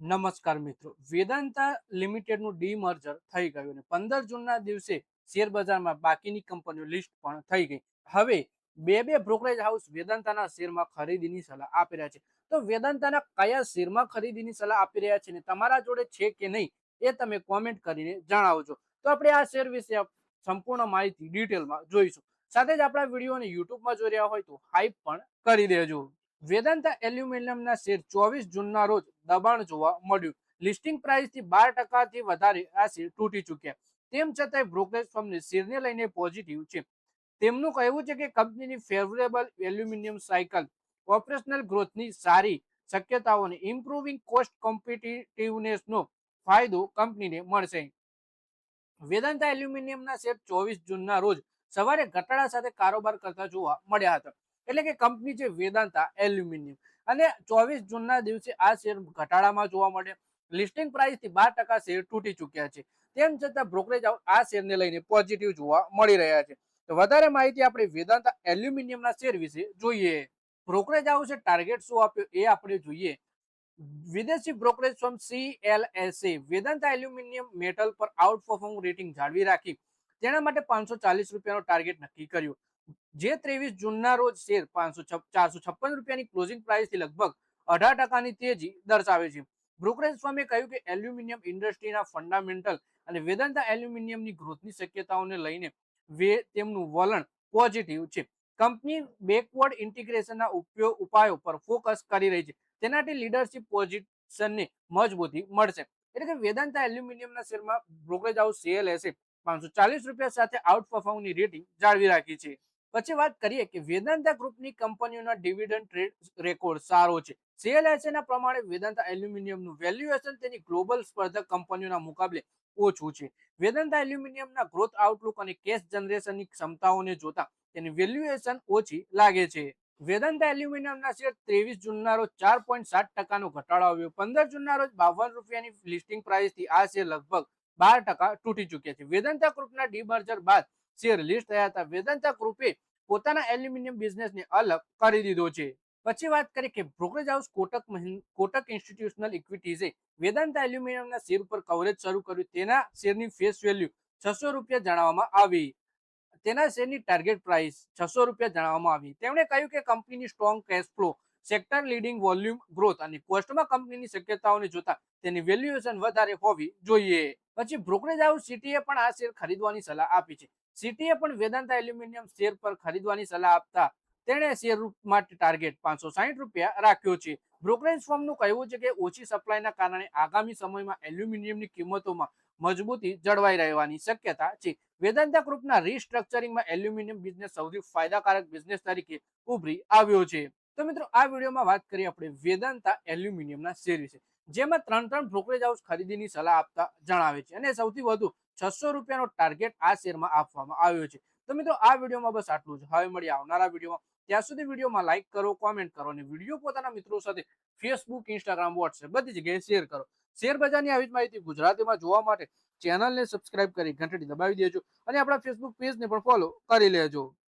નમસ્કાર મિત્રો, વેદાંતા લિમિટેડનું ડીમર્જર થઈ ગયું અને 15 જૂનના દિવસે શેર બજારમાં બાકીની કંપનીઓ લિસ્ટ પણ થઈ ગઈ. હવે બે બ્રોકરેજ હાઉસ વેદાંતાના શેરમાં ખરીદીની સલાહ આપી રહ્યા છે. તો વેદાંતાના કયા શેરમાં ખરીદીની સલાહ આપી રહ્યા છે ને તમારા જોડે છે કે નહીં એ તમે કોમેન્ટ કરીને જણાવજો. તો આપણે આ શેર વિશે સંપૂર્ણ માહિતી ડિટેલમાં જોઈશું. સાથે જ આપણા વિડીયોને યુટ્યુબમાં જોઈ રહ્યા હોય તો હાઈપ પણ કરી દેજો. વેદાંતા એલ્યુમિનિયમના શેર 24 જૂનના રોજ દબાણ જોવા મળ્યું. લિસ્ટિંગ પ્રાઇસથી 12% વધારે આ શેર તૂટી ચૂક્યા. તેમ છતાંય બ્રોકરેજ ફર્મને શેરને લઈને પોઝિટિવ છે. તેમનું કહેવું છે કે કંપનીની ફેવરેબલ એલ્યુમિનિયમ સાયકલ, ઓપરેશનલ ગ્રોથની સારી શક્યતાઓ અને ઇમ્પ્રુવિંગ કોસ્ટ કોમ્પિટિટિવનેસનો ફાયદો કંપનીને મળશે. વેદાંતા એલ્યુમિનિયમના શેર 24 જૂનના રોજ સવારે ઘટાડા સાથે કારોબાર કરતા જોવા મળ્યા હતા. એટલે કે કંપની છે વેદાંતા એલ્યુમિનિયમ, અને 24 જૂનના દિવસે આ શેર ઘટાડામાં જોવા મળે. લિસ્ટિંગ પ્રાઇસથી 12% શેર તૂટી ચૂક્યા છે. તેમ છતાં બ્રોકરેજ આ શેરને લઈને પોઝિટિવ જોવા મળી રહ્યા છે. તો વધારે માહિતી આપણે વેદાંતા એલ્યુમિનિયમના શેર વિશે જોઈએ. બ્રોકરેજ હાઉસે ટાર્ગેટ શું આપ્યો એ આપણે જોઈએ. વિદેશી brokerage firm CLSA Vedanta aluminium metal પર આઉટ પરફોર્મ રેટિંગ જાળવી રાખી તેના માટે 540 રૂપિયાનો ટાર્ગેટ નક્કી કર્યો. જે 23 જૂનના રોજ શેર 456 રૂપિયાની ક્લોઝિંગ પ્રાઇસથી લગભગ 18%ની તેજી દર્શાવે છે. બ્રોકરેજ ફર્મે કહ્યું કે એલ્યુમિનિયમ ઇન્ડસ્ટ્રીના ફંડામેન્ટલ અને વેદાંતા એલ્યુમિનિયમની ગ્રોથની શક્યતાઓને લઈને તેમનું વલણ પોઝિટિવ છે. કંપની બેકવર્ડ ઇન્ટિગ્રેશનના ઉપાયો પર ફોકસ કરી રહી છે. તેનાથી લીડરશિપ પોઝિશનને મજબૂતી મળશે. એટલે કે વેદાંતા એલ્યુમિનિયમના શેરમાં બ્રોકરેજ હાઉસ CLSA 540 રૂપિયા સાથે આઉટ પરફોર્મની રેટિંગ જાળવી રાખી છે. પછી વાત કરીએ કે વેદાંતા ગ્રુપની કંપનીઓના ડિવિડન્ડ ટ્રેડ રેકોર્ડ સારો છે. CLSA ના પ્રમાણે વેદાંતા એલ્યુમિનિયમનું વેલ્યુએશન તેની ગ્લોબલ સ્પર્ધક કંપનીઓના મુકાબલે ઓછું છે. વેદાંતા એલ્યુમિનિયમના ગ્રોથ આઉટલુક અને કેશ જનરેશનની ક્ષમતાઓને જોતા તેની વેલ્યુએશન ઓછી લાગે છે. વેદાંતા એલ્યુમિનિયમના શેર 23 જૂનના રોજ 4.7%નો ઘટાડો આવ્યો. 15 જૂનના રોજ 52 રૂપિયાની લિસ્ટિંગ પ્રાઇસથી આ શેર લગભગ 12% તૂટી ચૂક્યા છે. વેદાંતા ગ્રુપના ડીમર્જર બાદ શેર લિસ્ટ થયા હતા. વેદાંતા ગ્રુપે પોતાના એલ્યુમિનિયમ બિઝનેસને અલગ કરી દીધો છે. પછી વાત કરીએ કે બ્રોકરેજ હાઉસ કોટક ઇન્સ્ટિટ્યુશનલ ઇક્વિટીઝે વેદાંતા એલ્યુમિનિયમના શેર ઉપર કવરેજ શરૂ કર્યું. તેના શેરની ફેસ વેલ્યુ 600 રૂપિયા જણાવવામાં આવી. તેના શેરની ટાર્ગેટ પ્રાઇસ 600 રૂપિયા જણાવવામાં આવી. તેમણે કહ્યું કે કંપનીની strong cash flow, sector leading volume growth અને કોસ્ટમાં કંપનીની શક્યતાઓને જોતા તેની વેલ્યુએશન વધારે હોવી જોઈએ. પછી બ્રોકરેજ હાઉસ સિટીએ પણ આ શેર ખરીદવાની સલાહ આપી છે. સિટીએ પણ વેદાંતા એલ્યુમિનિયમ શેર પર ખરીદવાની સલાહ આપતા તેણે શેર માટે ટાર્ગેટ 560 રૂપિયા રાખ્યો છે. બ્રોકરેજ ફર્મનું કહેવું છે કે ઓછી સપ્લાયના કારણે આગામી સમયમાં એલ્યુમિનિયમની કિંમતોમાં મજબૂતી જળવાઈ રહેવાની શક્યતા છે. વેદાંતા ગ્રુપના રિસ્ટ્રક્ચરિંગમાં એલ્યુમિનિયમ બિઝનેસ સૌથી ફાયદાકારક બિઝનેસ તરીકે ઉભરી આવ્યો છે. તો મિત્રો, આ વિડીયોમાં વાત કરીએ આપણે વેદાંતા એલ્યુમિનિયમના શેર વિશે, જેમાં ત્રણ બ્રોકરેજ હાઉસ ખરીદીની સલાહ આપતા જણાવે છે અને સૌથી વધુ 600 રૂપિયાનો ટાર્ગેટ આ શેરમાં આપવામાં આવ્યો છે. તો મિત્રો, આ વિડીયોમાં બસ આટલું જ. હવે મળીએ આવનારા વિડીયોમાં. ત્યાં સુધી વિડીયોમાં લાઈક કરો, કોમેન્ટ કરો અને વિડીયો પોતાના મિત્રો સાથે ફેસબુક, ઇન્સ્ટાગ્રામ, વોટ્સએપ બધી જગ્યાએ શેર કરો. શેર બજારની આવી જ માહિતી ગુજરાતીમાં જોવા માટે ચેનલને સબસ્ક્રાઇબ કરી ઘંટડી દબાવી દેજો અને આપણા ફેસબુક પેજને પણ ફોલો કરી લેજો.